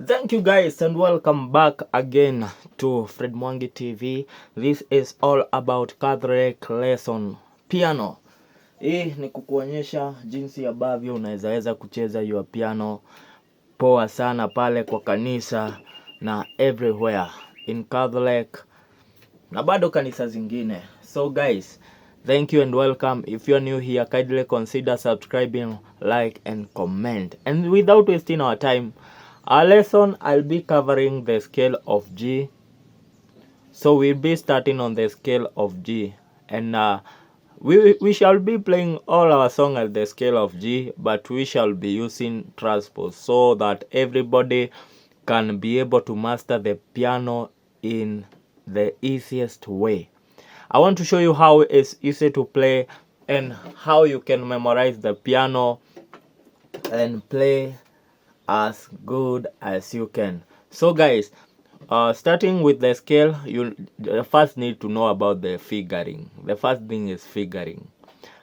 Thank you guys and welcome back again to Fred Mwangi TV. This is all about Catholic lesson piano. Hii ni kukuonyesha jinsi ambavyo unaweza kucheza your piano poa sana pale kwa kanisa na everywhere in Catholic na bado kanisa zingine. So guys, thank you and welcome. If you're new here, kindly consider subscribing, like and comment. And without wasting our time, our lesson, I'll be covering the scale of G. So we'll be starting on the scale of G. And we shall be playing all our song at the scale of G, but we shall be using transpose so that everybody can be able to master the piano in the easiest way. I want to show you how it's easy to play and how you can memorize the piano and play as good as you can. So guys, starting with the scale, you first need to know about the figuring. The first thing is figuring,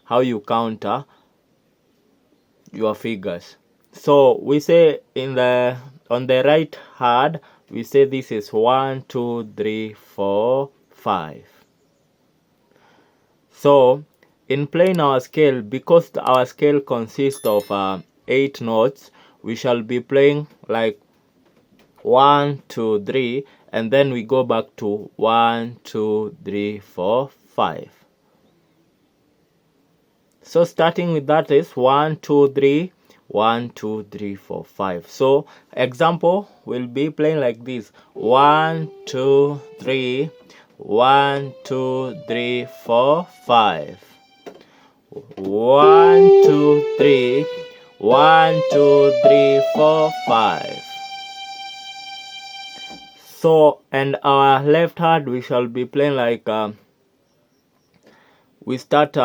how you counter your figures. So we say on the right hand, we say this is 1 2 3 4 5. So in playing our scale, because our scale consists of 8 notes, we shall be playing like 1 2 3, and then we go back to 1 2 3 4 5. So starting with that is 1 2 3 1 2 3 4 5. So example, we'll be playing like this: 1 2 3 1 2 3 4 5. 1 2 3 1 2 3 4 5. So, and our left hand, we shall be playing like we start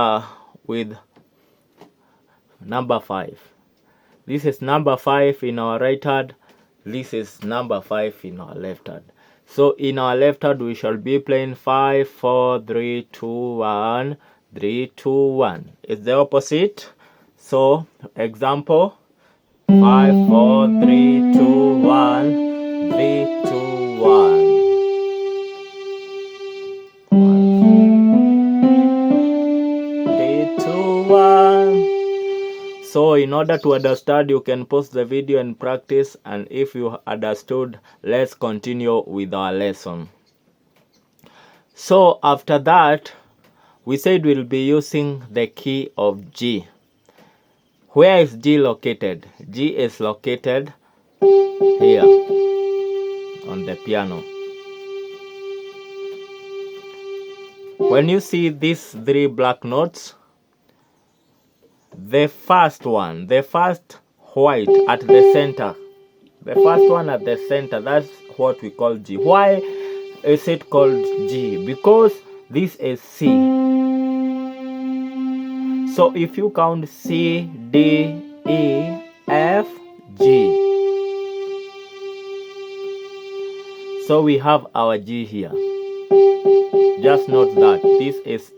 with number 5. This is number 5 in our right hand. This is number 5 in our left hand. So in our left hand, we shall be playing 5 4 3 2 1 3 2 1. It's the opposite. So example, 5 4 3 2 1 3 2 1. 3 2 1. So in order to understand, you can pause the video and practice, and if you understood, let's continue with our lesson. So after that, we said we'll be using the key of G. Where is G located? G is located here on the piano. When you see these 3 black notes, the first one, the first white at the center, the first one at the center, that's what we call G. Why is it called G? Because this is C. So if you count C, D, E, F, G. So we have our G here. Just note that this is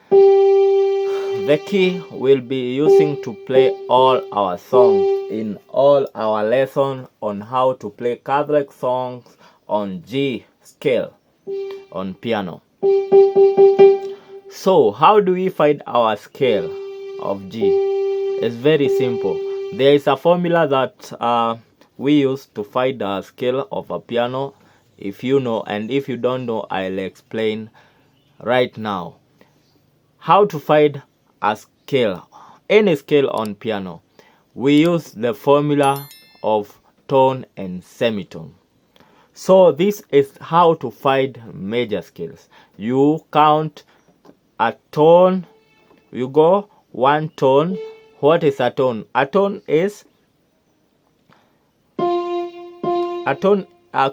the key we'll be using to play all our songs in all our lessons on how to play Catholic songs on G scale on piano. So how do we find our scale of G? It's very simple. There is a formula that we use to find the scale of a piano. If you know, and if you don't know, I'll explain right now. How to find a scale, any scale on piano. We use the formula of tone and semitone. So this is how to find major scales. You count a tone, you go 1 tone. What is a tone? A tone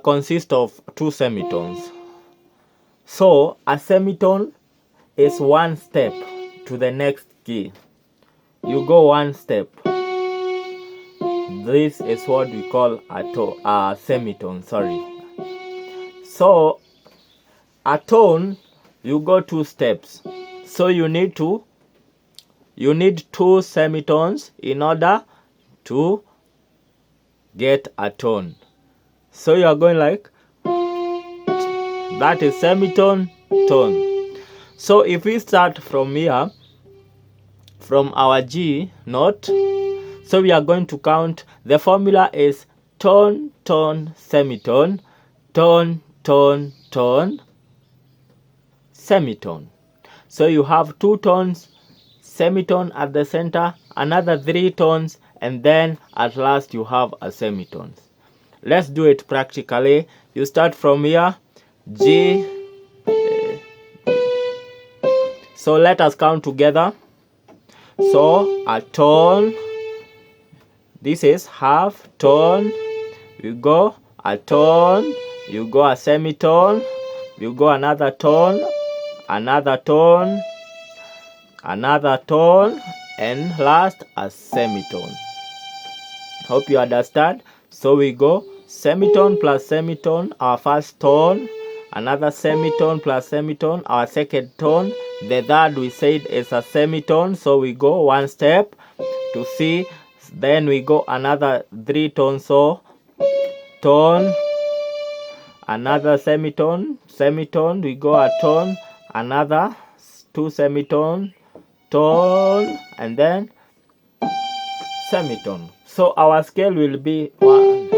consists of 2 semitones. So a semitone is 1 step to the next key. You go 1 step. This is what we call a semitone. So a tone, you go 2 steps. So you need 2 semitones in order to get a tone. So you are going like that is semitone, tone. So if we start from here, from our G note, so we are going to count. The formula is tone, tone, semitone, tone, tone, tone, semitone. So you have 2 tones, semitone at the center, another 3 tones, and then at last you have a semitone. Let's do it practically. You start from here, G. So let us count together. So a tone, this is half tone, you go a tone, you go a semitone, you go another tone, another tone, another tone, and last a semitone. Hope you understand. So we go semitone plus semitone, our first tone, another semitone plus semitone, our second tone. The third we said is a semitone, so we go one step to C. Then we go another 3 tones, so tone, another semitone, semitone, we go a tone, another 2 semitone, tone, and then semitone. So our scale will be 1.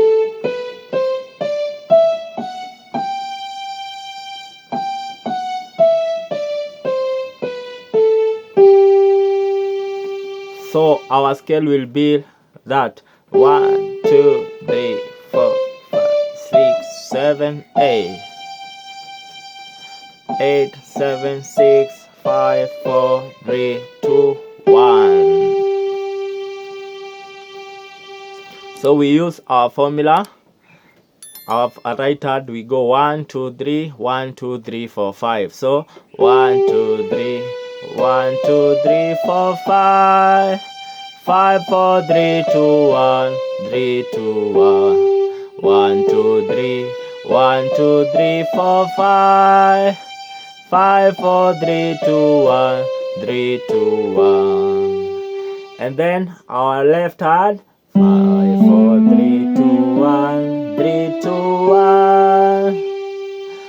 So our scale will be that 1, 2, 3, 4, 5, 6, 7, 8. 8, 7, 6, 5, 4, 3, 2, 1. So we use our formula of a right hand. We go 1, 2, 3, 1, 2, 3, 4, 5. So 1, 2, 3, 1, 2, 3, 4, 5. 5, 4, 3, 2, 1, 3, 2, 1. 1, 2, 3, 1, 2, 3, 4, 5. 5, 4, 3, 2, 1, 3, 2, 1. And then our left hand, 5, 4, 3, 2, 1, 3, 2, 1.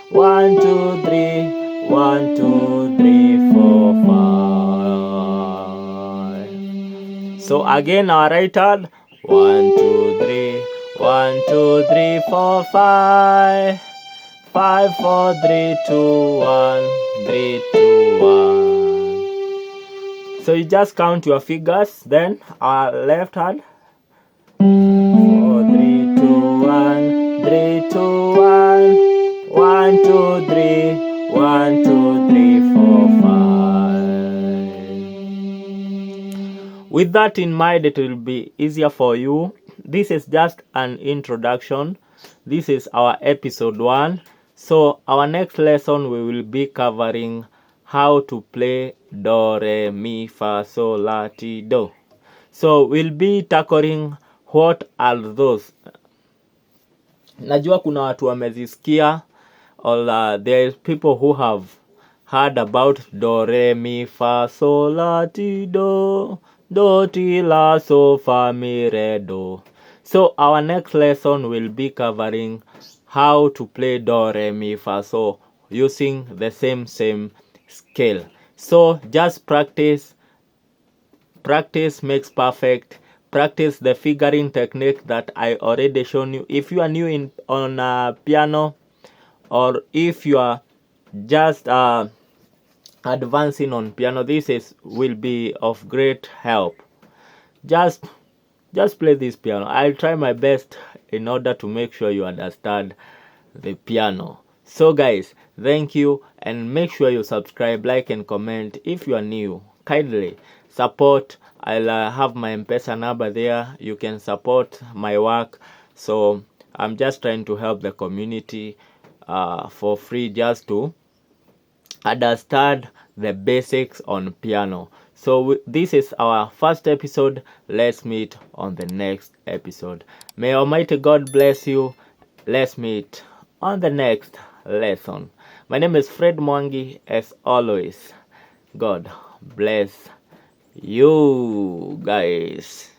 1, 2, 3, 1, 2, 3, 4, 5. So again our right hand, 1, 2, 3, 1, 2, 3, 4, 5. 5, 4, 3, 2, 1, 3, 2, 1. So you just count your figures. Then our left hand, 4, 3, 2, 1, 3, 2, 1. 1, 2, 3, 1, 2, 3, 4, 5. With that in mind, it will be easier for you. This is just an introduction. This is our episode 1. So our next lesson we will be covering how to play do, re, mi, fa, sol, la, ti, do. So we'll be tackling what are those. Najua kuna watu wamezisikia, or there is people who have heard about do, re, mi, fa, sol, la, ti, do, ti, la, so, fa, mi, re, do. So our next lesson will be covering how to play do, re, mi, fa, so using the same scale. So just practice makes perfect. Practice the figuring technique that I already shown you. If you are new on piano, or if you are just advancing on piano, this will be of great help. Just play this piano. I'll try my best in order to make sure you understand the piano. So guys, thank you, and make sure you subscribe, like, and comment. If you are new, kindly support. I'll have my M-Pesa number there. You can support my work. So I'm just trying to help the community for free, just to understand the basics on piano. So this is our first episode. Let's meet on the next episode. May Almighty God bless you. Let's meet on the next lesson. My name is Fred Mwangi. As always, God bless you guys.